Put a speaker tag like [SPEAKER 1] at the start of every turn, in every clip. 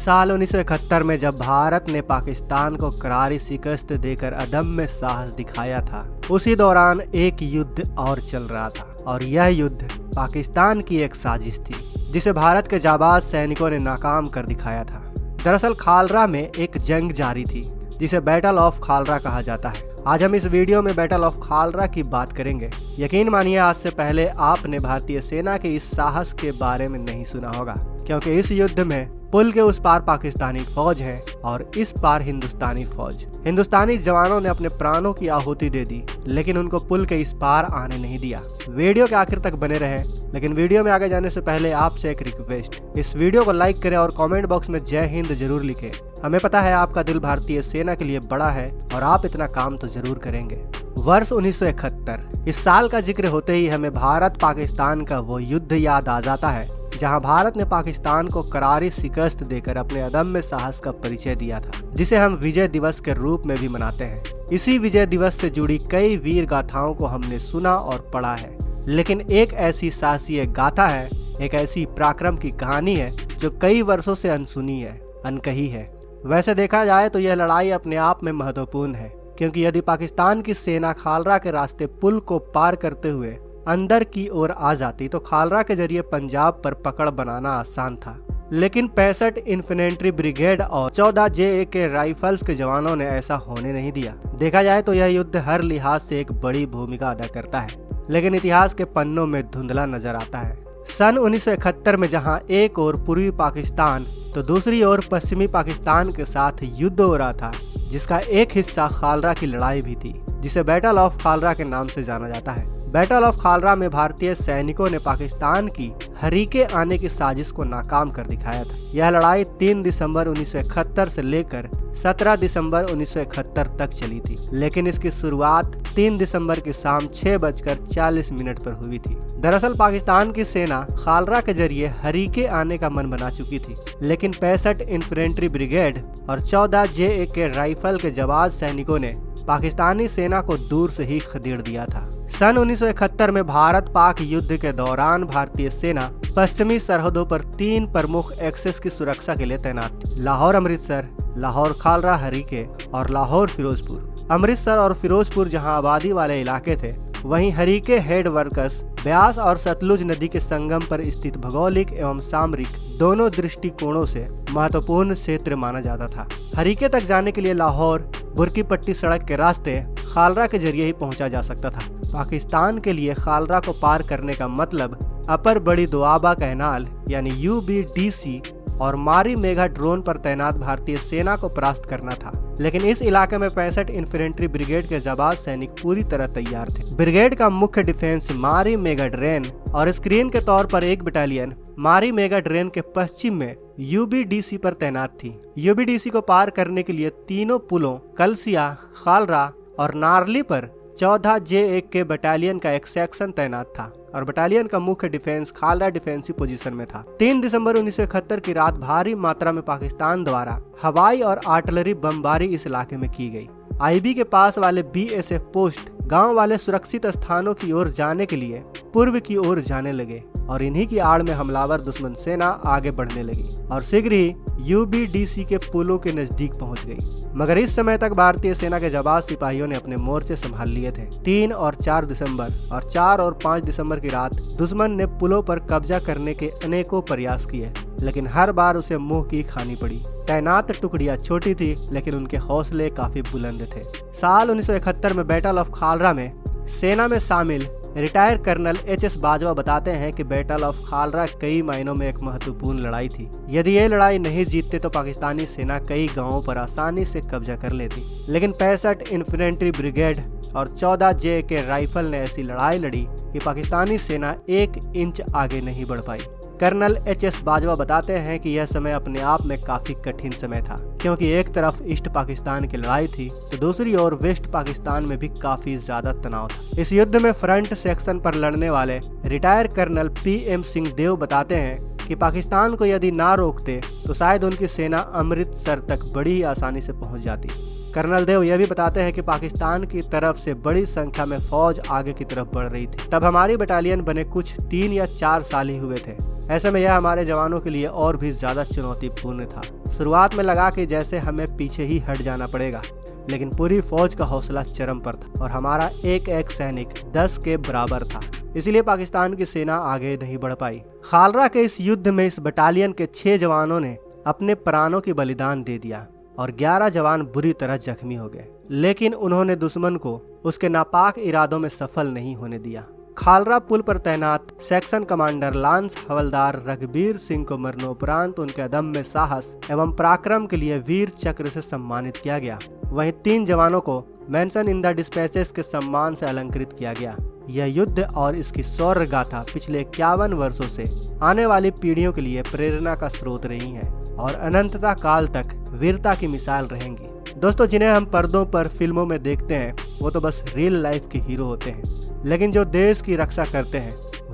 [SPEAKER 1] साल 1971 में जब भारत ने पाकिस्तान को करारी शिकस्त देकर अदम्य साहस दिखाया था, उसी दौरान एक युद्ध और चल रहा था और यह युद्ध पाकिस्तान की एक साजिश थी जिसे भारत के जाबाज सैनिकों ने नाकाम कर दिखाया था। दरअसल खालरा में एक जंग जारी थी जिसे बैटल ऑफ खालरा कहा जाता है। आज हम इस वीडियो में बैटल ऑफ खालरा की बात करेंगे। यकीन मानिए आज से पहले आपने भारतीय सेना के इस साहस के बारे में नहीं सुना होगा, क्योंकि इस युद्ध में पुल के उस पार पाकिस्तानी फौज है और इस पार हिंदुस्तानी फौज। हिंदुस्तानी जवानों ने अपने प्राणों की आहुति दे दी, लेकिन उनको पुल के इस पार आने नहीं दिया। वीडियो के आखिर तक बने रहे, लेकिन वीडियो में आगे जाने से पहले आपसे एक रिक्वेस्ट, इस वीडियो को लाइक करें और कमेंट बॉक्स में जय हिंद जरूर लिखें। हमें पता है आपका दिल भारतीय सेना के लिए बड़ा है और आप इतना काम तो जरूर करेंगे। वर्ष 1971, इस साल का जिक्र होते ही हमें भारत पाकिस्तान का वो युद्ध याद आ जाता है जहां भारत ने पाकिस्तान को करारी शिकस्त देकर अपने अदम्य साहस का परिचय दिया था, जिसे हम विजय दिवस के रूप में भी मनाते हैं। इसी विजय दिवस से जुड़ी कई वीर गाथाओं को हमने सुना और पढ़ा है, लेकिन एक ऐसी साहसी गाथा है, एक ऐसी पराक्रम की कहानी है जो कई वर्षों से अनसुनी है, अनकही है। वैसे देखा जाए तो यह लड़ाई अपने आप में महत्वपूर्ण है, क्योंकि यदि पाकिस्तान की सेना खालरा के रास्ते पुल को पार करते हुए अंदर की ओर आ जाती तो खालरा के जरिए पंजाब पर पकड़ बनाना आसान था। लेकिन 65 इन्फेंट्री ब्रिगेड और 14 JAK राइफल्स के जवानों ने ऐसा होने नहीं दिया। देखा जाए तो यह युद्ध हर लिहाज से एक बड़ी भूमिका अदा करता है, लेकिन इतिहास के पन्नों में धुंधला नजर आता है। सन 1971 में जहां एक ओर पूर्वी पाकिस्तान तो दूसरी ओर पश्चिमी पाकिस्तान के साथ युद्ध हो रहा था, जिसका एक हिस्सा खालरा की लड़ाई भी थी, जिसे बैटल ऑफ खालरा के नाम से जाना जाता है। बैटल ऑफ खालरा में भारतीय सैनिकों ने पाकिस्तान की हरीके आने की साजिश को नाकाम कर दिखाया था। यह लड़ाई 3 दिसंबर 1971 से लेकर 17 दिसंबर 1971 तक चली थी, लेकिन इसकी शुरुआत 3 दिसंबर की शाम 6:40 पर हुई थी। दरअसल पाकिस्तान की सेना खालरा के जरिए हरीके आने का मन बना चुकी थी, लेकिन 65 इन्फेंट्री ब्रिगेड और 14 JAK राइफल के जाबाज सैनिकों ने पाकिस्तानी सेना को दूर से ही खदेड़ दिया था। सन 1971 में भारत पाक युद्ध के दौरान भारतीय सेना पश्चिमी सरहदों पर 3 प्रमुख एक्सेस की सुरक्षा के लिए तैनात थी: लाहौर अमृतसर, लाहौर खालरा हरीके और लाहौर फिरोजपुर। अमृतसर और फिरोजपुर जहां आबादी वाले इलाके थे, वहीं हरीके हेड वर्कस ब्यास और सतलुज नदी के संगम पर स्थित भौगोलिक एवं सामरिक दोनों दृष्टिकोणों से महत्वपूर्ण क्षेत्र माना जाता था। हरीके तक जाने के लिए लाहौर बुरकी पट्टी सड़क के रास्ते खालरा के जरिए ही पहुंचा जा सकता था। पाकिस्तान के लिए खालरा को पार करने का मतलब अपर बड़ी दोआबा कैनाल यानी UBDC और मारी मेगा ड्रोन पर तैनात भारतीय सेना को परास्त करना था। लेकिन इस इलाके में 65 इन्फेंट्री ब्रिगेड के जाबाज सैनिक पूरी तरह तैयार थे। ब्रिगेड का मुख्य डिफेंस मारी मेगा ड्रेन और स्क्रीन के तौर पर एक बटालियन मारी मेगा ड्रेन के पश्चिम में UBDC पर तैनात थी। UBDC को पार करने के लिए तीनों पुलों कलसिया, खालरा और नारली पर 14 JAK बटालियन का एक सेक्शन तैनात था और बटालियन का मुख्य डिफेंस खालरा डिफेंसिव पोजीशन में था। 3 दिसंबर 1971 की रात भारी मात्रा में पाकिस्तान द्वारा हवाई और आर्टिलरी बमबारी इस इलाके में की गई। IB के पास वाले BSF पोस्ट गांव वाले सुरक्षित स्थानों की ओर जाने के लिए पूर्व की ओर जाने लगे और इन्हीं की आड़ में हमलावर दुश्मन सेना आगे बढ़ने लगी और शीघ्र ही UBDC के पुलों के नजदीक पहुंच गई। मगर इस समय तक भारतीय सेना के जाबाज सिपाहियों ने अपने मोर्चे संभाल लिए थे। 3 और 4 दिसंबर और 4 और 5 दिसंबर की रात दुश्मन ने पुलों पर कब्जा करने के अनेकों प्रयास किए, लेकिन हर बार उसे मुंह की खानी पड़ी। तैनात टुकड़ियां छोटी थी, लेकिन उनके हौसले काफी बुलंद थे। साल 1971 में बैटल ऑफ खालरा में सेना में शामिल रिटायर कर्नल HS बाजवा बताते हैं कि बैटल ऑफ खालरा कई मायनों में एक महत्वपूर्ण लड़ाई थी। यदि ये लड़ाई नहीं जीतते तो पाकिस्तानी सेना कई गांवों पर आसानी से कब्जा कर लेती, लेकिन 65 इन्फेंट्री ब्रिगेड और 14 JAK राइफल ने ऐसी लड़ाई लड़ी कि पाकिस्तानी सेना 1 इंच आगे नहीं बढ़ पाई। कर्नल HS बाजवा बताते हैं कि यह समय अपने आप में काफी कठिन समय था, क्योंकि एक तरफ ईस्ट पाकिस्तान की लड़ाई थी तो दूसरी ओर वेस्ट पाकिस्तान में भी काफी ज्यादा तनाव था। इस युद्ध में फ्रंट सेक्शन पर लड़ने वाले रिटायर कर्नल PM सिंह देव बताते हैं कि पाकिस्तान को यदि ना रोकते तो शायद उनकी सेना अमृतसर तक बड़ी आसानी से पहुंच जाती। कर्नल देव यह भी बताते हैं कि पाकिस्तान की तरफ से बड़ी संख्या में फौज आगे की तरफ बढ़ रही थी। तब हमारी बटालियन बने कुछ 3 या 4 साल ही हुए थे। ऐसे में यह हमारे जवानों के लिए और भी ज्यादा चुनौतीपूर्ण था। शुरुआत में लगा कि जैसे हमें पीछे ही हट जाना पड़ेगा, लेकिन पूरी फौज का हौसला चरम पर था और हमारा एक एक सैनिक 10 के बराबर था। इसलिए पाकिस्तान की सेना आगे नहीं बढ़ पाई। खालरा के इस युद्ध में इस बटालियन के 6 जवानों ने अपने प्राणों की बलिदान दे दिया और 11 जवान बुरी तरह जख्मी हो गए, लेकिन उन्होंने दुश्मन को उसके नापाक इरादों में सफल नहीं होने दिया। खालरा पुल पर तैनात सेक्शन कमांडर लांस हवलदार रघुबीर सिंह को मरणोपरांत उनके अदम्य साहस एवं पराक्रम के लिए वीर चक्र से सम्मानित किया गया। वहीं 3 जवानों को मेंशन इन द डिस्पैचेस के सम्मान से अलंकृत किया गया। यह युद्ध और इसकी शौर्य गाथा पिछले 51 वर्षों से आने वाली पीढ़ियों के लिए प्रेरणा का स्रोत रही है और अनंतता काल तक वीरता की मिसाल रहेंगी। दोस्तों, जिन्हें हम पर्दों पर फिल्मों में देखते हैं वो तो बस रियल लाइफ के हीरो होते हैं, लेकिन जो देश की रक्षा करते हैं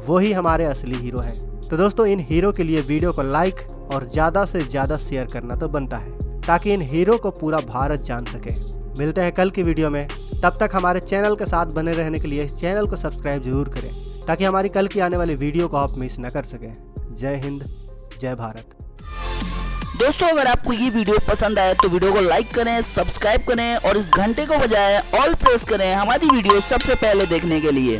[SPEAKER 1] वही हमारे असली हीरो हैं। तो दोस्तों, इन हीरो के लिए वीडियो को लाइक और ज्यादा से ज्यादा शेयर करना तो बनता है, ताकि इन हीरो को पूरा भारत जान सके। मिलते हैं कल की वीडियो में, तब तक हमारे चैनल के साथ बने रहने के लिए इस चैनल को सब्सक्राइब जरूर करें, ताकि हमारी कल की आने वाली वीडियो को आप मिस न कर सकें। जय हिंद, जय भारत।
[SPEAKER 2] दोस्तों, अगर आपको ये वीडियो पसंद आए तो वीडियो को लाइक करें, सब्सक्राइब करें और इस घंटे को बजाय ऑल प्रेस करें हमारी वीडियो सबसे पहले देखने के लिए।